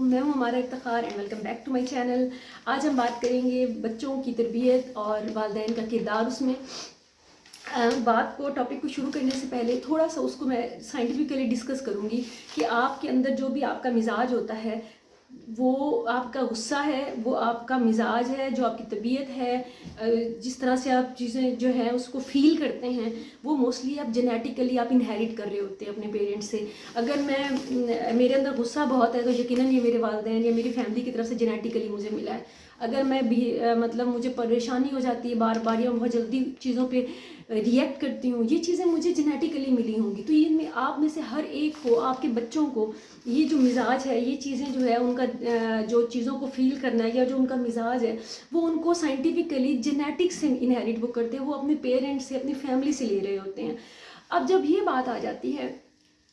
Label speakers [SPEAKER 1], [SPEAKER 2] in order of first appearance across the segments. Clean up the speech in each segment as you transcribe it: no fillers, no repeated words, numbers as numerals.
[SPEAKER 1] मैं हूं हमारा Iftikhar and welcome back to my channel. आज हम बात करेंगे बच्चों की तरबियत और वालिदैन का किरदार उसमें। बात को टॉपिक को शुरू करने से पहले थोड़ा सा उसको मैं साइंटिफिकली डिस्कस करूँगी कि आपके अंदर जो भी आपका मिजाज होता है, वो आपका गुस्सा है, वो आपका मिजाज है, जो आपकी तबीयत है, जिस तरह से आप चीज़ें जो हैं उसको फील करते हैं, वो मोस्टली आप जेनेटिकली आप इनहेरिट कर रहे होते हैं अपने पेरेंट्स से। अगर मेरे अंदर गुस्सा बहुत है तो यकीनन ये मेरे वालिदैन या मेरी फैमिली की तरफ से जेनेटिकली मुझे मिला है। अगर मैं भी मतलब मुझे परेशानी हो जाती है बार बार या बहुत जल्दी चीज़ों पे रिएक्ट करती हूँ, ये चीज़ें मुझे जेनेटिकली मिली होंगी। तो ये आप में से हर एक को, आपके बच्चों को ये जो मिजाज है, ये चीज़ें जो है उनका जो चीज़ों को फील करना है या जो उनका मिजाज है, वो उनको साइंटिफिकली जेनेटिक्स से इनहेरिट वो करते हैं, वो अपने पेरेंट्स से, अपनी फैमिली से ले रहे होते हैं। अब जब ये बात आ जाती है,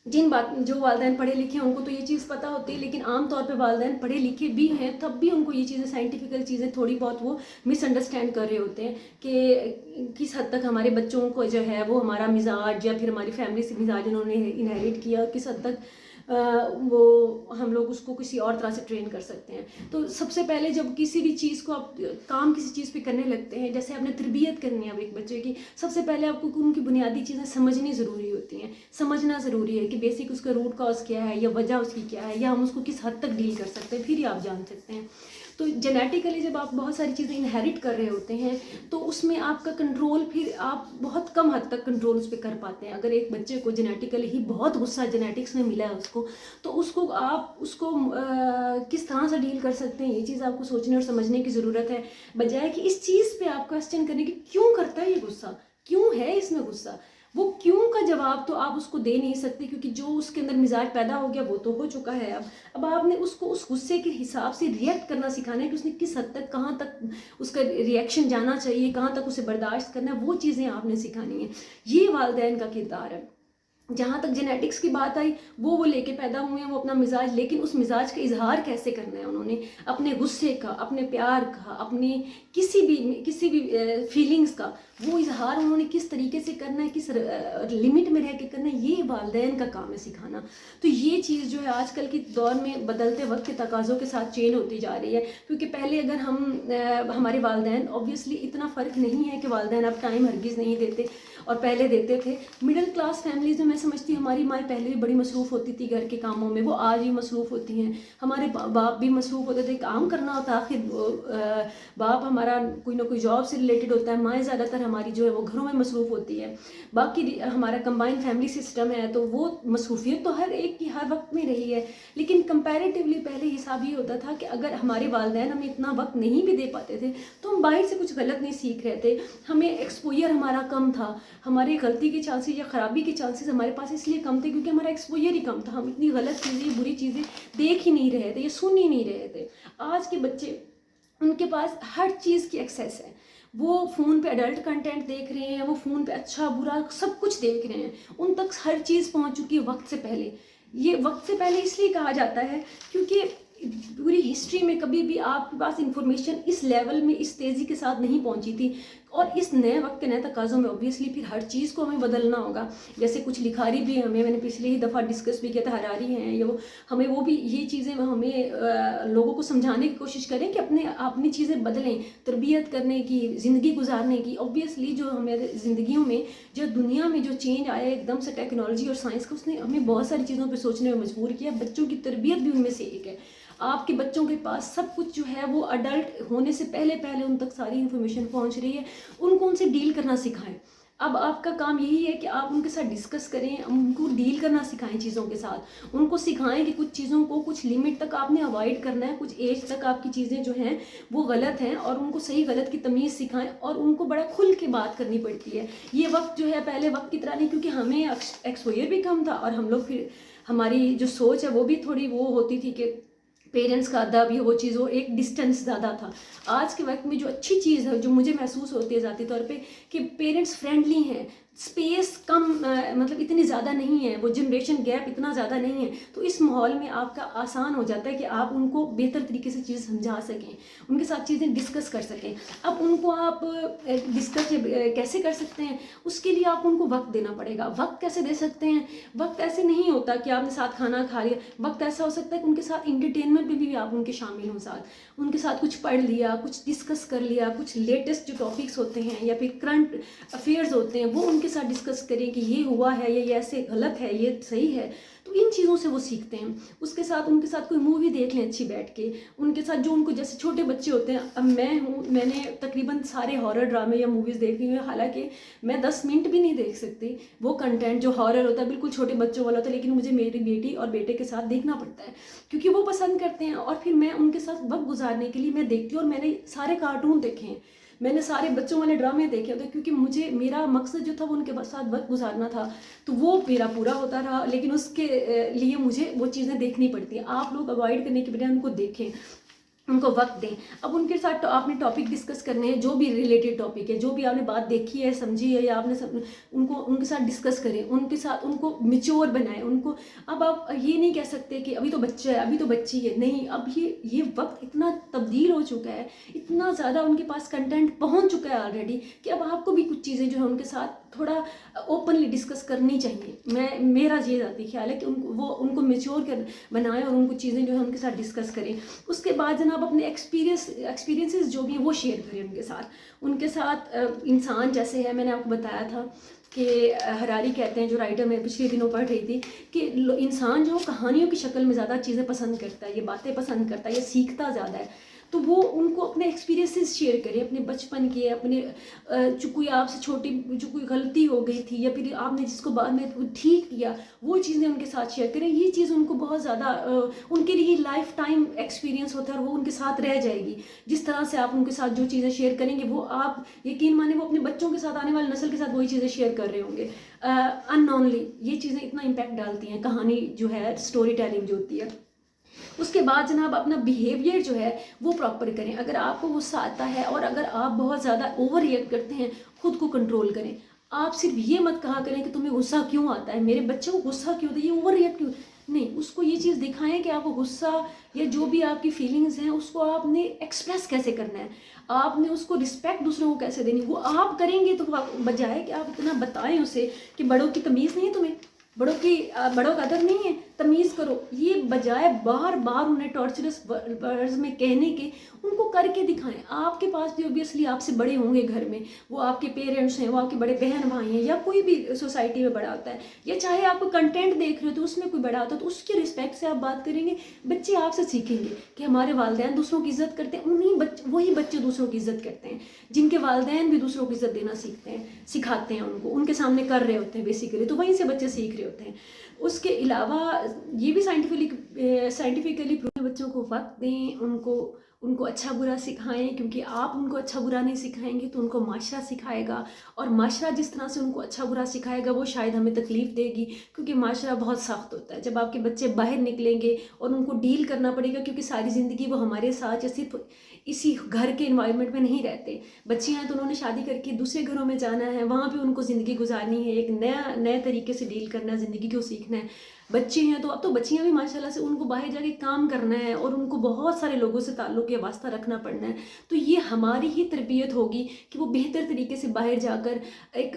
[SPEAKER 1] जो वालिदैन पढ़े लिखे हैं उनको तो ये चीज़ पता होती है, लेकिन आम तौर पे वालिदैन पढ़े लिखे भी हैं तब भी उनको ये चीज़ें, साइंटिफिकल चीज़ें थोड़ी बहुत वो मिसअंडरस्टैंड कर रहे होते हैं कि किस हद तक हमारे बच्चों को जो है वो हमारा मिजाज या फिर हमारी फैमिली से मिजाज उन्होंने इनहेरिट किया, किस हद तक वो हम लोग उसको किसी और तरह से ट्रेन कर सकते हैं। तो सबसे पहले जब किसी भी चीज़ को आप काम किसी चीज़ पे करने लगते हैं, जैसे आपने तरबियत करनी है अब एक बच्चे की, सबसे पहले आपको उनकी बुनियादी चीज़ें समझनी ज़रूरी होती हैं। समझना ज़रूरी है कि बेसिक उसका रूट कॉज क्या है या वजह उसकी क्या है, या हम उसको किस हद तक डील कर सकते हैं, फिर ही आप जान सकते हैं। तो जेनेटिकली जब आप बहुत सारी चीज़ें इनहेरिट कर रहे होते हैं तो उसमें आपका कंट्रोल, फिर आप बहुत कम हद तक कंट्रोल उस पर कर पाते हैं। अगर एक बच्चे को जेनेटिकली ही बहुत गुस्सा जेनेटिक्स में मिला है उसको, तो आप उसको किस तरह से डील कर सकते हैं, ये चीज़ आपको सोचने और समझने की ज़रूरत है, बजाय कि इस चीज़ पे आप क्वेश्चन करने की क्यों करता है ये गुस्सा, क्यों है इसमें गुस्सा। वो क्यों का जवाब तो आप उसको दे नहीं सकते, क्योंकि जो उसके अंदर मिजाज पैदा हो गया वो तो हो चुका है। अब आपने उसको उस गुस्से के हिसाब से रिएक्ट करना सिखाना है कि उसने किस हद तक, कहाँ तक उसका रिएक्शन जाना चाहिए, कहाँ तक उसे बर्दाश्त करना है, वो चीज़ें आपने सिखानी है। ये वालिदैन का किरदार है। जहाँ तक जेनेटिक्स की बात आई, वो लेके पैदा हुए हैं वो अपना मिजाज, लेकिन उस मिजाज का इजहार कैसे करना है उन्होंने, अपने गुस्से का, अपने प्यार का, अपने किसी भी फीलिंग्स का वो इजहार उन्होंने किस तरीके से करना है, किस लिमिट में रह के करना है, ये वालिदैन का काम है सिखाना। तो ये चीज़ जो है आजकल के दौर में बदलते वक्त के तकाज़ों के साथ चेंज होती जा रही है। क्योंकि पहले अगर हमारे वालिदैन, ऑब्वियसली इतना फ़र्क नहीं है कि वालिदैन अब टाइम हरगिज़ नहीं देते और पहले देते थे। मिडिल क्लास फैमिलीज़ में मैं समझती हूँ हमारी माएँ पहले भी बड़ी मसरूफ़ होती थी घर के कामों में, वो आज भी मसरूफ़ होती हैं। हमारे बाप भी मसरूफ़ होते थे, काम करना होता है, आखिर बाप हमारा कोई ना कोई जॉब से रिलेटेड होता है, माएँ ज़्यादातर हमारी जो है वो घरों में मसरूफ़ होती है। बाकी हमारा कंबाइंड फैमिली सिस्टम है, तो वो मसरूफियत तो हर एक की हर वक्त में रही है, लेकिन कंपैरेटिवली पहले हिसाब ये होता था कि अगर हमारे वालिदैन हमें इतना वक्त नहीं भी दे पाते थे तो हम बाहर से कुछ गलत नहीं सीख रहे थे, हमें एक्सपोजर हमारा कम था, हमारी गलती के चांसेस या ख़राबी के चांसेस हमारे पास इसलिए कम थे क्योंकि हमारा एक्सपोजर ही कम था, हम इतनी गलत चीज़ें, बुरी चीज़ें देख ही नहीं रहे थे या सुन ही नहीं रहे थे। आज के बच्चे, उनके पास हर चीज़ की एक्सेस है, वो फ़ोन पे अडल्ट कंटेंट देख रहे हैं, वो फ़ोन पे अच्छा बुरा सब कुछ देख रहे हैं, उन तक हर चीज़ पहुंच चुकी है वक्त से पहले। ये वक्त से पहले इसलिए कहा जाता है क्योंकि पूरी हिस्ट्री में कभी भी आपके पास इंफॉर्मेशन इस लेवल में, इस तेज़ी के साथ नहीं पहुंची थी। और इस नए वक्त के नए तकाज़ों में ऑब्वियसली फिर हर चीज़ को हमें बदलना होगा। जैसे कुछ लिखारी भी हमें, मैंने पिछली ही दफ़ा डिस्कस भी किया था, हरारी हैं ये, वो हमें वो भी ये चीज़ें हमें लोगों को समझाने की कोशिश करें कि अपनी चीज़ें बदलें, तरबियत करने की, ज़िंदगी गुजारने की। ऑब्वियसली जो हमारे ज़िंदगियों में, जो दुनिया में जो चेंज आया एकदम से टेक्नोलॉजी और साइंस का, उसने हमें बहुत सारी चीज़ों पर सोचने में मजबूर किया। बच्चों की तरबियत भी उनमें से एक है। आपके बच्चों के पास सब कुछ जो है वो अडल्ट होने से पहले उन तक सारी इन्फॉर्मेशन पहुंच रही है, उनको उनसे डील करना सिखाएं। अब आपका काम यही है कि आप उनके साथ डिस्कस करें, उनको डील करना सिखाएं चीज़ों के साथ, उनको सिखाएं कि कुछ चीज़ों को कुछ लिमिट तक आपने अवॉइड करना है, कुछ एज तक आपकी चीज़ें जो हैं वो गलत हैं, और उनको सही गलत की तमीज़ सिखाएं, और उनको बड़ा खुल के बात करनी पड़ती है। ये वक्त जो है पहले वक्त की तरह नहीं, क्योंकि हमें एक्सपोजर भी कम था और हम लोग फिर हमारी जो सोच है वो भी थोड़ी वो होती थी कि पेरेंट्स का अदब, ये वो चीज़, और एक डिस्टेंस ज़्यादा था। आज के वक्त में जो अच्छी चीज़ है जो मुझे महसूस होती है ज़ाती तौर पे कि पेरेंट्स फ्रेंडली हैं, स्पेस कम मतलब इतनी ज़्यादा नहीं है, वो जनरेशन गैप इतना ज़्यादा नहीं है, तो इस माहौल में आपका आसान हो जाता है कि आप उनको बेहतर तरीके से चीज़ समझा सकें, उनके साथ चीज़ें डिस्कस कर सकें। अब उनको आप डिस्कस कैसे कर सकते हैं, उसके लिए आप उनको वक्त देना पड़ेगा। वक्त कैसे दे सकते हैं? वक्त ऐसे नहीं होता कि आपने साथ खाना खा लिया, वक्त ऐसा हो सकता है कि उनके साथ इंटरटेनमेंट में भी आप उनके शामिल हों, साथ उनके साथ कुछ पढ़ लिया, कुछ डिस्कस कर लिया, कुछ लेटेस्ट जो टॉपिक्स होते हैं या फिर करंट अफेयर्स होते हैं वो उनके साथ डिस्कस करें कि ये हुआ है, ये ऐसे गलत है, ये सही है। तो इन चीज़ों से वो सीखते हैं। उसके साथ उनके साथ कोई मूवी देख लें अच्छी बैठ के, उनके साथ जो उनको, जैसे छोटे बच्चे होते हैं, अब मैंने तकरीबन सारे हॉरर ड्रामे या मूवीज़ देखी हुई हैं, हालांकि मैं 10 मिनट भी नहीं देख सकती वो कंटेंट जो हॉरर होता है, बिल्कुल छोटे बच्चों वाला होता है, लेकिन मुझे मेरी बेटी और बेटे के साथ देखना पड़ता है क्योंकि वो पसंद करते हैं। और फिर मैं उनके साथ वक्त गुजारने के लिए मैं देखती हूँ, और मैंने सारे कार्टून देखे हैं, मैंने सारे बच्चों वाले ड्रामे देखे होते, क्योंकि मुझे मेरा मकसद जो था वो उनके साथ वक्त गुजारना था, तो वो मेरा पूरा होता रहा। लेकिन उसके लिए मुझे वो चीज़ें देखनी पड़ती हैं। आप लोग अवॉइड करने के बजाय उनको देखें, उनको वक्त दें। अब उनके साथ तो आपने टॉपिक डिस्कस करने हैं, जो भी रिलेटेड टॉपिक है, जो भी आपने बात देखी है, समझी है, या आपने उनको उनके साथ डिस्कस करें, उनके साथ उनको मिच्योर बनाएं उनको। अब आप ये नहीं कह सकते कि अभी तो बच्चा है, अभी तो बच्ची है, नहीं, अब ये वक्त इतना तब्दील हो चुका है, इतना ज़्यादा उनके पास कंटेंट पहुंच चुका है ऑलरेडी कि अब आपको भी कुछ चीज़ें जो है उनके साथ थोड़ा ओपनली डिस्कस करनी चाहिए। मेरा ये ज़ाती ख्याल है कि उनको मेच्योर बनाएं और उनको चीज़ें जो है उनके साथ डिस्कस करें। उसके बाद जनाब अपने एक्सपीरियंसेस जो भी हैं वो शेयर करें उनके साथ इंसान जैसे है, मैंने आपको बताया था कि हरारी कहते हैं, जो राइटर मैं पिछले दिनों पढ़ रही थी, कि इंसान जो कहानियों की शक्ल में ज़्यादा चीज़ें पसंद करता है, ये बातें पसंद करता है, ये सीखता ज़्यादा है। तो वो उनको अपने एक्सपीरियंसेस शेयर करें, अपने बचपन के, अपने जो कोई आपसे छोटी जो कोई गलती हो गई थी या फिर आपने जिसको बाद में ठीक किया, वो चीज़ें उनके साथ शेयर करें। ये चीज़ उनको बहुत ज़्यादा उनके लिए लाइफ टाइम एक्सपीरियंस होता है और वो उनके साथ रह जाएगी। जिस तरह से आप उनके साथ जो चीज़ें शेयर करेंगे, वो आप यकीन माने वो अपने बच्चों के साथ, आने वाली नस्ल के साथ वही चीज़ें शेयर कर रहे होंगे अननोनली। ये चीज़ें इतना इम्पैक्ट डालती हैं, कहानी जो है, स्टोरी टेलिंग जो होती है। उसके बाद जनाब अपना बिहेवियर जो है वो प्रॉपर करें। अगर आपको गुस्सा आता है और अगर आप बहुत ज़्यादा ओवर रिएक्ट करते हैं, खुद को कंट्रोल करें। आप सिर्फ ये मत कहा करें कि तुम्हें गुस्सा क्यों आता है, मेरे बच्चे को गुस्सा क्यों आता है, ये ओवर रिएक्ट क्यों, नहीं, उसको ये चीज़ दिखाएं कि आपको गुस्सा या जो भी आपकी फीलिंग्स हैं उसको आपने एक्सप्रेस कैसे करना है, आपने उसको रिस्पेक्ट दूसरों को कैसे देनी, वो आप करेंगे। तो बजाय कि आप इतना बताएं उसे कि बड़ों की तमीज़ नहीं है तुम्हें, बड़ों का अदब नहीं है, तमीज़ करो, ये बजाय बार बार उन्हें टॉर्चरस वर्ड्स में कहने के, उनको करके दिखाएं। आपके पास भी ऑब्वियसली आपसे बड़े होंगे घर में, वो आपके पेरेंट्स हैं, वो आपके बड़े बहन भाई हैं, या कोई भी सोसाइटी में बड़ा होता है, या चाहे आप कंटेंट देख रहे हो तो उसमें कोई बड़ा होता है, तो उसके रिस्पेक्ट से आप बात करेंगे, बच्चे आपसे सीखेंगे कि हमारे वालिदैन दूसरों की इज्जत करते हैं। वही बच्चे दूसरों की इज्जत करते हैं जिनके वालिदैन भी दूसरों की इज्जत देना सिखाते हैं, उनके सामने कर रहे होते हैं बेसिकली, तो वहीं से बच्चे सीख रहे होते हैं। उसके अलावा ये भी साइंटिफिकली बच्चों को वक्त दें, उनको अच्छा बुरा सिखाएं, क्योंकि आप उनको अच्छा बुरा नहीं सिखाएंगे तो उनको माशरा सिखाएगा, और माशरा जिस तरह से उनको अच्छा बुरा सिखाएगा वो शायद हमें तकलीफ़ देगी, क्योंकि माशरा बहुत सख्त होता है। जब आपके बच्चे बाहर निकलेंगे और उनको डील करना पड़ेगा, क्योंकि सारी ज़िंदगी वो हमारे साथ या सिर्फ इसी घर के इन्वायरमेंट में नहीं रहते। बच्चे हैं तो उन्होंने शादी करके दूसरे घरों में जाना है, वहाँ पे उनको ज़िंदगी गुजारनी है, एक नए तरीके से डील करना है, ज़िंदगी को सीखना है। बच्चे हैं तो अब तो बच्चियां भी माशाल्लाह से, उनको बाहर जाके काम करना है और उनको बहुत सारे लोगों से ताल्लुक़ या वास्ता रखना पड़ना है। तो ये हमारी ही तरबियत होगी कि वो बेहतर तरीके से बाहर जाकर एक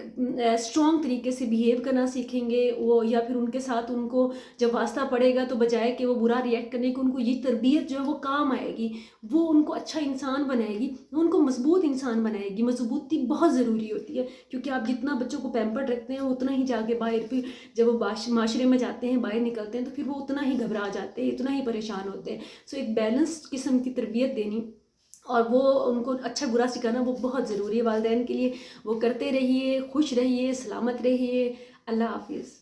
[SPEAKER 1] स्ट्रॉन्ग तरीके से बिहेव करना सीखेंगे वो, या फिर उनके साथ उनको जब वास्ता पड़ेगा तो बजाय कि वो बुरा रिएक्ट करने की, उनको ये तरबियत जो है वो काम आएगी, वो उनको अच्छा इंसान बनाएगी, उनको मजबूत इंसान बनाएगी। मजबूती बहुत ज़रूरी होती है, क्योंकि आप जितना बच्चों को पैम्पर्ड रखते हैं उतना ही जाके बाहर फिर जब वो माशरे में जाते हैं, बाहर निकलते हैं, तो फिर वो उतना ही घबरा जाते हैं, इतना ही परेशान होते हैं। सो एक बैलेंस किस्म की तरबियत देनी और वो उनको अच्छा बुरा सिखाना वो बहुत ज़रूरी है वालिदैन के लिए। वो करते रहिए, खुश रहिए, सलामत रहिए। अल्लाह हाफिज़।